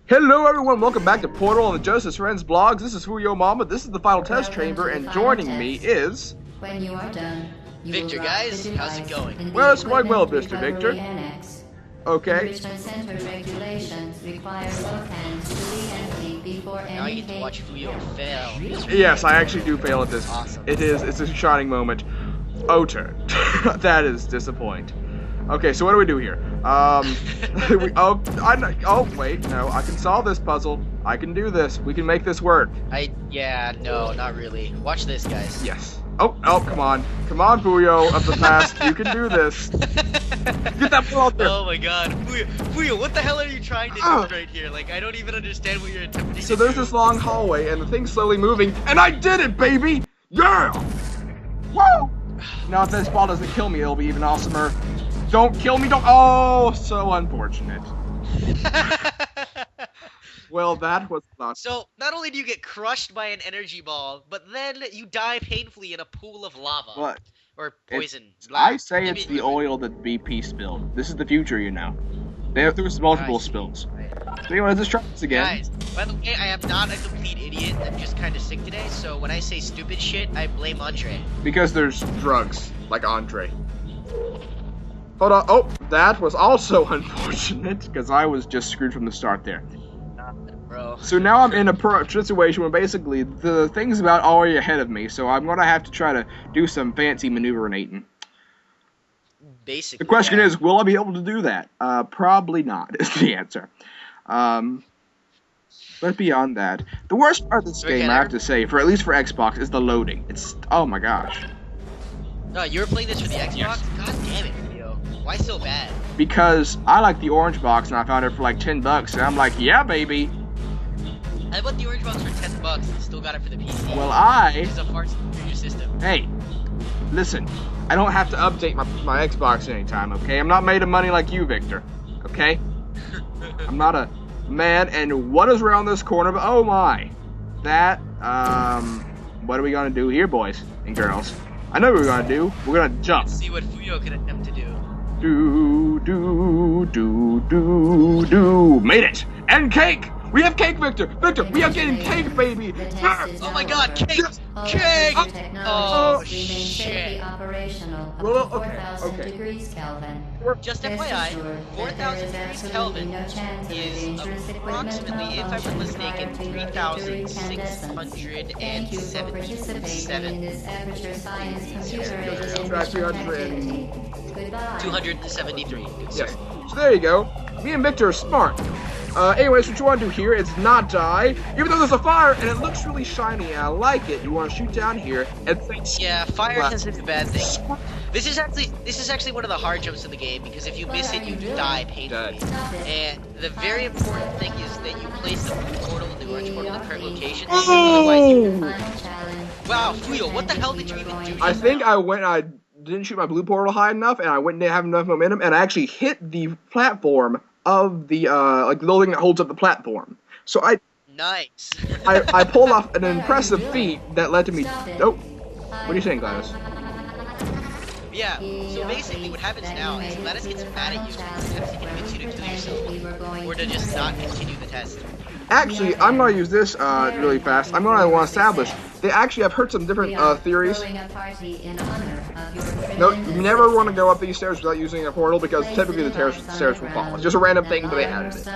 Hello everyone, welcome back to Portal on the Justice Friends blogs. This is Fuyo Mama, this is the final test chamber, and joining me is... When you are done, Victor, guys, how's it going? Well, it's going well, Mr. Victor. Okay. Enrichment Center regulations require both hands to re-entry before Now any you get to watch Fuyo fail. Yes, I actually do fail at this. Awesome. It's a shining moment. Oter. That is disappointing. Okay, so what do we do here? Wait, no, I can solve this puzzle. I can do this. We can make this work. No, not really. Watch this, guys. Yes. Oh, come on. Come on, Fuyo of the past. You can do this. Get that ball out there. Oh my god. Fuyo, what the hell are you trying to do right here? Like, I don't even understand what you're attempting So to there's do. this long hallway, and the thing's slowly moving, and I did it, baby! Yeah! Woo! Now if this ball doesn't kill me, it'll be even awesomer. Don't kill me, don't— oh, so unfortunate. Well, that was not— So, not only do you get crushed by an energy ball, but then you die painfully in a pool of lava. What? Or poison. I say it's the oil that BP spilled. This is the future, you know. There was multiple spills. So anyway, let's just try this again. Guys, by the way, I am not a complete idiot. I'm just kind of sick today, so when I say stupid shit, I blame Andre. Because there's drugs, like Andre. Hold on. Oh, that was also unfortunate, because I was just screwed from the start there. Bro. So now I'm in a situation where basically the thing's about already ahead of me, so I'm going to have to try to do some fancy maneuvering. Basically, The question is, will I be able to do that? Probably not, is the answer. But beyond that, the worst part of this game, I have to say, at least for Xbox, is the loading. It's— oh my gosh. No, you were playing this for the Xbox? Yes. God damn it, Leo. Why so bad? Because I like the orange box, and I found it for like $10, and I'm like, yeah, baby. I bought the orange box for $10 and still got it for the PC. Well, Which is a far superior system. Hey, listen, I don't have to update my Xbox anytime, okay? I'm not made of money like you, Victor, okay? I'm not a man, and what is around this corner? But oh my. That, what are we gonna do here, boys and girls? I know what we're gonna do. We're gonna jump. Let's see what Fuyo can attempt to do. Made it! And cake! We have cake, Victor! Victor, we are getting cake, baby! Oh my god, cake! Cake! Oh, shit. Well, okay. Degrees Kelvin. Just FYI, 4,000 degrees Kelvin is approximately, if I'm not mistaken, 3,677. Yes. So there you go. Me and Victor are smart. Anyways, what you want to do here is not die, even though there's a fire and it looks really shiny and I like it. You want to shoot down here and think— yeah, fire is a bad thing. This is actually one of the hard jumps in the game because if you miss it, you die painfully. And the very important thing is that you place the blue portal and the orange portal in the correct location. Otherwise, you— wow, Fuyo, what the hell did you even do? I think I didn't shoot my blue portal high enough, and I didn't have enough momentum, and I actually hit the platform of the like the building that holds up the platform. So nice. I pulled off an impressive feat that led to me— oh, what are you saying, Gladys? Yeah, so basically what happens now is Gladys gets mad at you because he convince you to kill yourself or to just not continue the test. Actually, I'm going to use this really fast. I'm going to want to establish. I've heard some different theories. No, you never want to go up these stairs without using a portal because typically the stairs will fall. It's just a random thing, but they added it.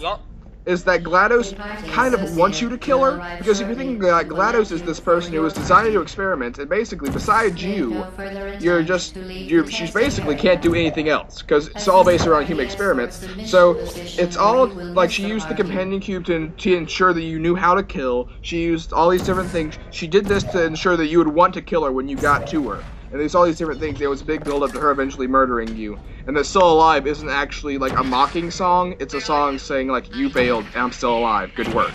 Yup. Is that GLaDOS kind of wants you to kill her? Because if you think GLaDOS is this person who was designed to experiment, and basically, besides you, she's basically can't do anything else, because it's all based around human experiments. So, it's all, like, she used the companion cube to ensure that you knew how to kill. She used all these different things. She did this to ensure that you would want to kill her when you got to her. And there's all these different things. There was a big build-up to her eventually murdering you. And the Still Alive isn't actually, like, a mocking song. It's a song saying, like, you failed, and I'm still alive. Good work.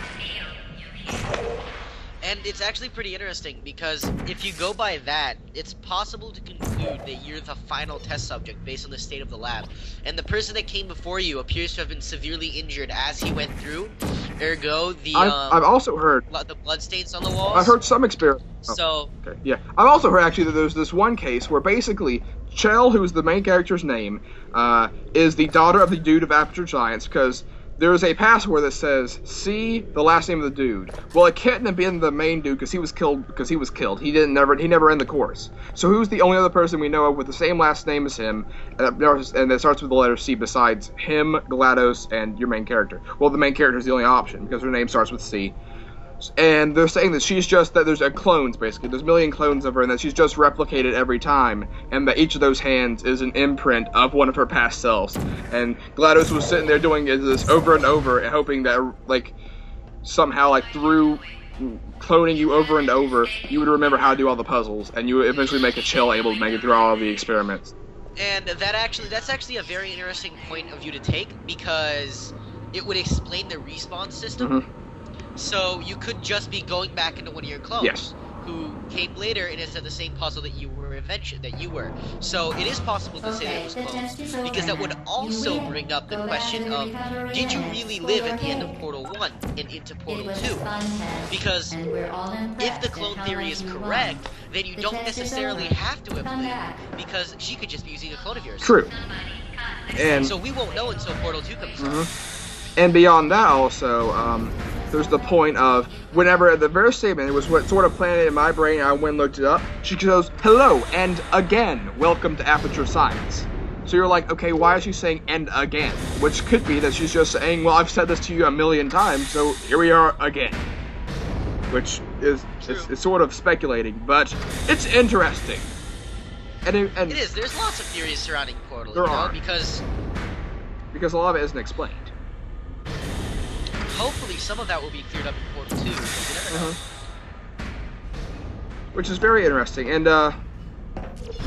And it's actually pretty interesting, because if you go by that, it's possible to conclude that you're the final test subject based on the state of the lab. And the person that came before you appears to have been severely injured as he went through. Ergo, I've also heard the bloodstains on the walls. I've heard some experiments. So okay, yeah, I've also heard actually that there's this one case where basically Chell, who's the main character's name, is the daughter of the dude of Aperture Science, because there's a password that says C, the last name of the dude. Well, it couldn't have been the main dude because he was killed. He never ended the course. So who's the only other person we know of with the same last name as him, and that starts with the letter C besides him, GLaDOS, and your main character? Well, the main character is the only option because her name starts with C. And they're saying that there's clones, basically. There's a million clones of her, and that she's just replicated every time, and that each of those hands is an imprint of one of her past selves. And GLaDOS was sitting there doing this over and over, and hoping that, like, somehow, like, through cloning you over and over, you would remember how to do all the puzzles, and you would eventually make a chill able to make it through all of the experiments. And that's actually a very interesting point of view to take, because it would explain the respawn system. Mm-hmm. So you could just be going back into one of your clones, yes, who came later and has done the same puzzle that you were. So it is possible to say that it was clones, because that would also bring up the question of, did you really live at the end of Portal 1 and into Portal 2? Because if the clone theory is correct, then you don't necessarily have to have lived, because she could just be using a clone of yours. True. And so we won't know until Portal 2 comes out. And beyond that also, there's the point of, whenever the verse statement, it was what sort of planted in my brain, I went and looked it up, she goes, hello, and again, welcome to Aperture Science. So you're like, okay, why is she saying and again? Which could be that she's just saying, well, I've said this to you a million times, so here we are again. Which is, it's sort of speculating, but it's interesting. And it is, there's lots of theories surrounding Portal, there are. Because a lot of it isn't explained. Hopefully some of that will be cleared up in Portal 2, you never know. Which is very interesting, and let's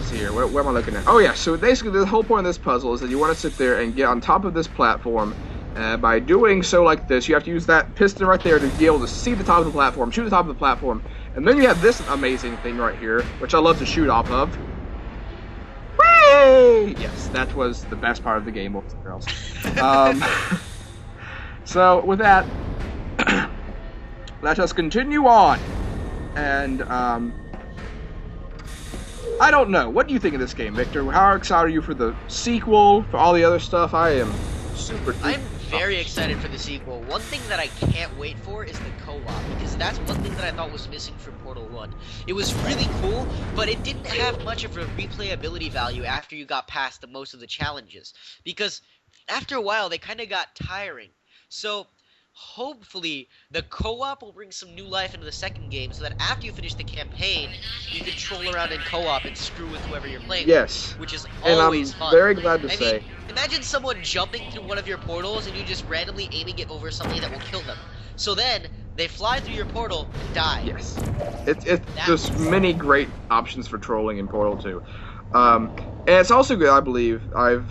see here, where am I looking at? Oh yeah, so basically the whole point of this puzzle is that you want to sit there and get on top of this platform. By doing so like this, you have to use that piston right there to be able to see the top of the platform, shoot the top of the platform, and then you have this amazing thing right here, which I love to shoot off of. Whee! Yes, that was the best part of the game, boys and girls. So, with that, let us continue on. And, I don't know. What do you think of this game, Victor? How excited are you for the sequel, for all the other stuff? I am super... I'm very excited for the sequel. One thing that I can't wait for is the co-op, because that's one thing that I thought was missing from Portal 1. It was really cool, but it didn't have much of a replayability value after you got past most of the challenges. Because after a while, they kind of got tiring. So, hopefully, the co-op will bring some new life into the second game, so that after you finish the campaign, you can troll around in co-op and screw with whoever you're playing with, which is always fun. And I'm very glad to say... imagine someone jumping through one of your portals and you just randomly aiming it over something that will kill them. So then, they fly through your portal and die. Yes. There's many great options for trolling in Portal 2. And it's also good, I believe, I'm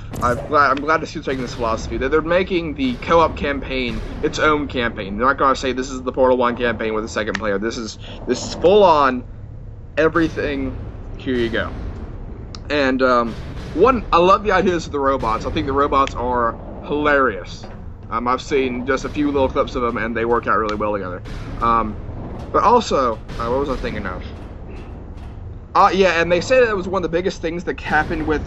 glad to see taking this philosophy, that they're making the co-op campaign its own campaign. They're not going to say this is the Portal 1 campaign with a second player. This is full on, everything, here you go. And, I love the ideas of the robots. I think the robots are hilarious. I've seen just a few little clips of them, and they work out really well together. But also, what was I thinking of? Yeah, and they say that it was one of the biggest things that happened with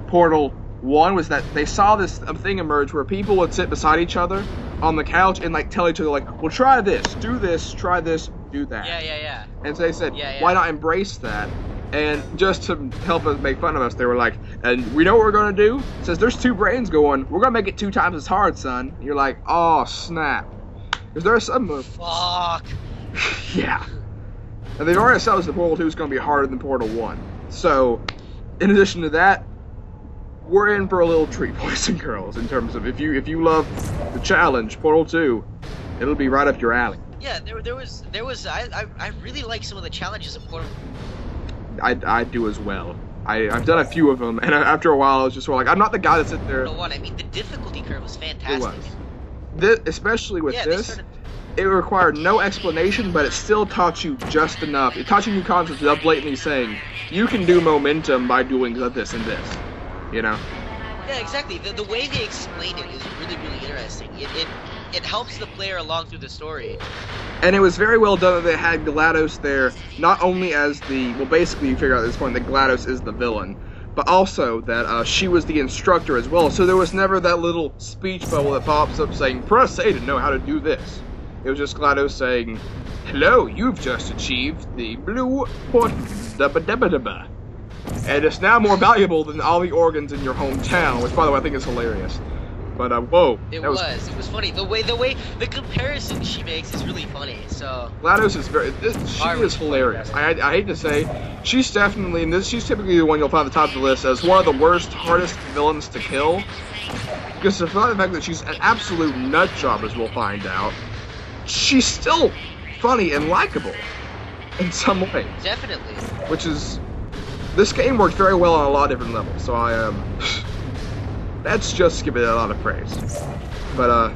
Portal 1 was that they saw this thing emerge where people would sit beside each other on the couch and like tell each other like, well, try this, do this, try this, do that. Yeah. And so they said, why not embrace that? And just to help us make fun of us, they were like, and we know what we're going to do? It says, there's two brains going, we're going to make it 2 times as hard, son. And you're like, oh, snap. Is there some... Fuck. Yeah. And they've already established that Portal 2 is going to be harder than Portal 1. So, in addition to that, we're in for a little treat, boys and girls, in terms of if you love the challenge, Portal 2, it'll be right up your alley. Yeah, I really like some of the challenges in Portal. I do as well. I've done a few of them, and after a while, I was just sort of like, I'm not the guy that sits there. Portal 1, I mean, the difficulty curve was fantastic. It was. Especially with this. It required no explanation, but it still taught you just enough. It taught you new concepts without blatantly saying, you can do momentum by doing this and this, you know? Yeah, exactly. The way they explain it is really, really interesting. It helps the player along through the story. And it was very well done that they had GLaDOS there, not only as the, well, basically you figure out at this point that GLaDOS is the villain, but also that she was the instructor as well. So there was never that little speech bubble that pops up saying, "Press A to know how to do this." It was just GLaDOS saying, "Hello, you've just achieved the blue port dubba dubba dubba. And it's now more valuable than all the organs in your hometown," which, by the way, I think is hilarious. But whoa, it was funny. The comparison she makes is really funny. So GLaDOS is she is hilarious. I hate to say, she's definitely, and she's typically the one you'll find at the top of the list as one of the worst, hardest villains to kill. Because despite the fact that she's an absolute nut job, as we'll find out, she's still funny and likable in some way. Definitely. Which is, this game works very well on a lot of different levels. So that's just giving it a lot of praise. But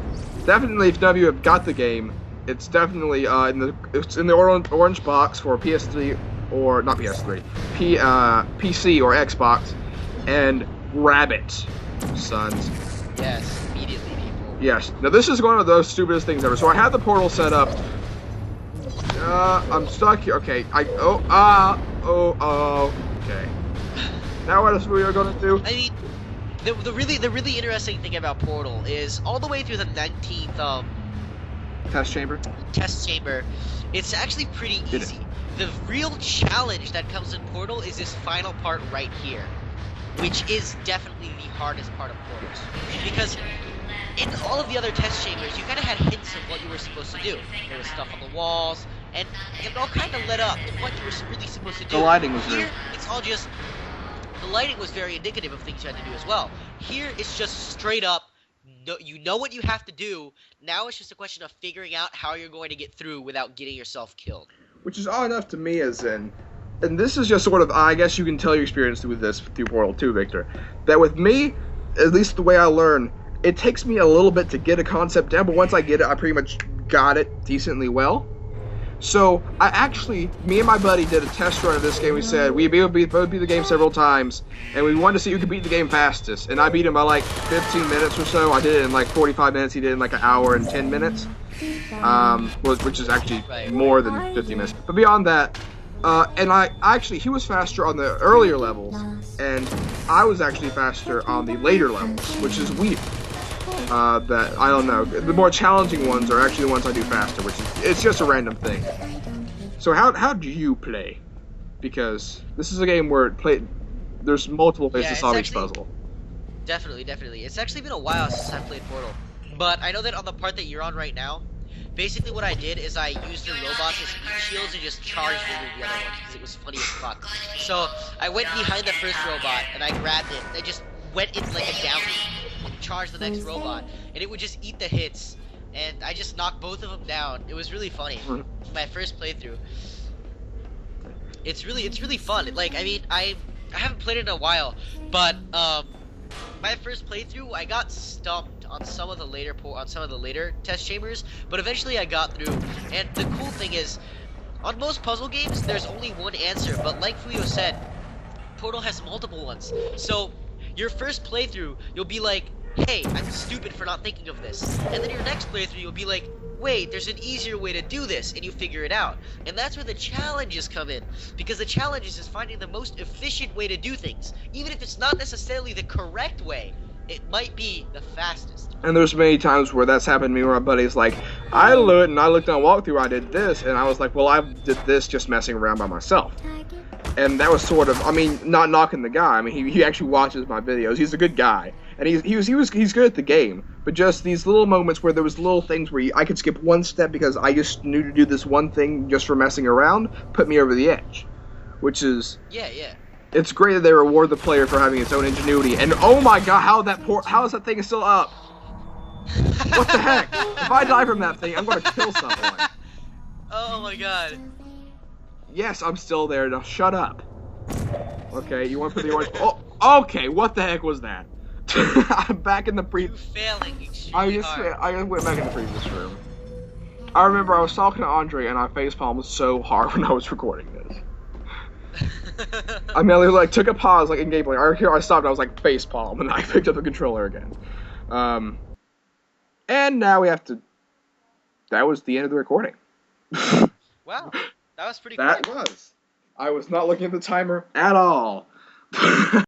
definitely, if none of you have got the game, it's definitely it's in the orange box for PS3 or not PS3, PC or Xbox, and grab it, sons. Yes, immediately, people. Yes. Now this is one of those stupidest things ever. So I have the portal set up. I'm stuck here. Okay. Okay. Now what else we are gonna do? I mean, the really interesting thing about Portal is all the way through the 19th Test chamber. It's actually pretty easy. The real challenge that comes in Portal is this final part right here, which is definitely the hardest part of Portal. Because in all of the other test chambers, you kind of had hints of what you were supposed to do. There was stuff on the walls, and it all kind of led up to what you were really supposed to do. The lighting was here. It's all just. The lighting was very indicative of things you had to do as well. Here, it's just straight up. You know what you have to do. Now it's just a question of figuring out how you're going to get through without getting yourself killed. Which is odd enough to me, as in, and this is just sort of, I guess you can tell your experience with this through Portal 2, Victor, that with me, at least the way I learn, it takes me a little bit to get a concept down, but once I get it, I pretty much got it decently well. So, me and my buddy did a test run of this game. We said we'd both beat the game several times, and we wanted to see who could beat the game fastest. And I beat him by like 15 minutes or so. I did it in like 45 minutes. He did it in like an hour and 10 minutes, which is actually more than 50 minutes. But beyond that, he was faster on the earlier levels, and I was actually faster on the later levels, which is weird. That I don't know. The more challenging ones are actually the ones I do faster, which is it's just a random thing. So how do you play? Because this is a game where there's multiple ways to solve each puzzle. Definitely. It's actually been a while since I played Portal, but I know that on the part that you're on right now, basically what I did is I used the robots as heat shields and just charged over the other ones because it was funny as fuck. So I went behind the first robot and I grabbed it. I just went in like a downy and charged the next robot, and it would just eat the hits, and I just knocked both of them down. It was really funny. My first playthrough. It's really fun. Like, I mean, I haven't played it in a while, but my first playthrough, I got stumped on some of the later test chambers, but eventually I got through. And the cool thing is, on most puzzle games, there's only one answer, but like Fuyo said, Portal has multiple ones. So your first playthrough, you'll be like, hey, I'm stupid for not thinking of this. And then your next playthrough, you'll be like, wait, there's an easier way to do this, and you figure it out. And that's where the challenges come in, because the challenge is finding the most efficient way to do things. Even if it's not necessarily the correct way, it might be the fastest. And there's many times where that's happened to me where my buddy's like, I looked and I looked on walkthrough, I did this, and I was like, well, I did this just messing around by myself. And that was sort of, I mean, not knocking the guy. I mean, he actually watches my videos. He's a good guy, and he's good at the game. But just these little moments where there was little things where I could skip one step because I just knew to do this one thing just for messing around, put me over the edge. Which is yeah. It's great that they reward the player for having its own ingenuity. And oh my god, how is that thing still up? What the heck? If I die from that thing, I'm going to kill someone. Oh my god. Yes, I'm still there. Now shut up. Okay, you want to put the orange... Oh, okay, what the heck was that? I'm back in the You failing extremely hard. I went back in the previous room. I remember I was talking to Andre and I facepalmed so hard when I was recording this. I mean, I like took a pause like in gameplay. Here I stopped. I was like facepalm, and I picked up the controller again. And now we have to. That was the end of the recording. Wow, that was pretty. That cool. was. I was not looking at the timer at all.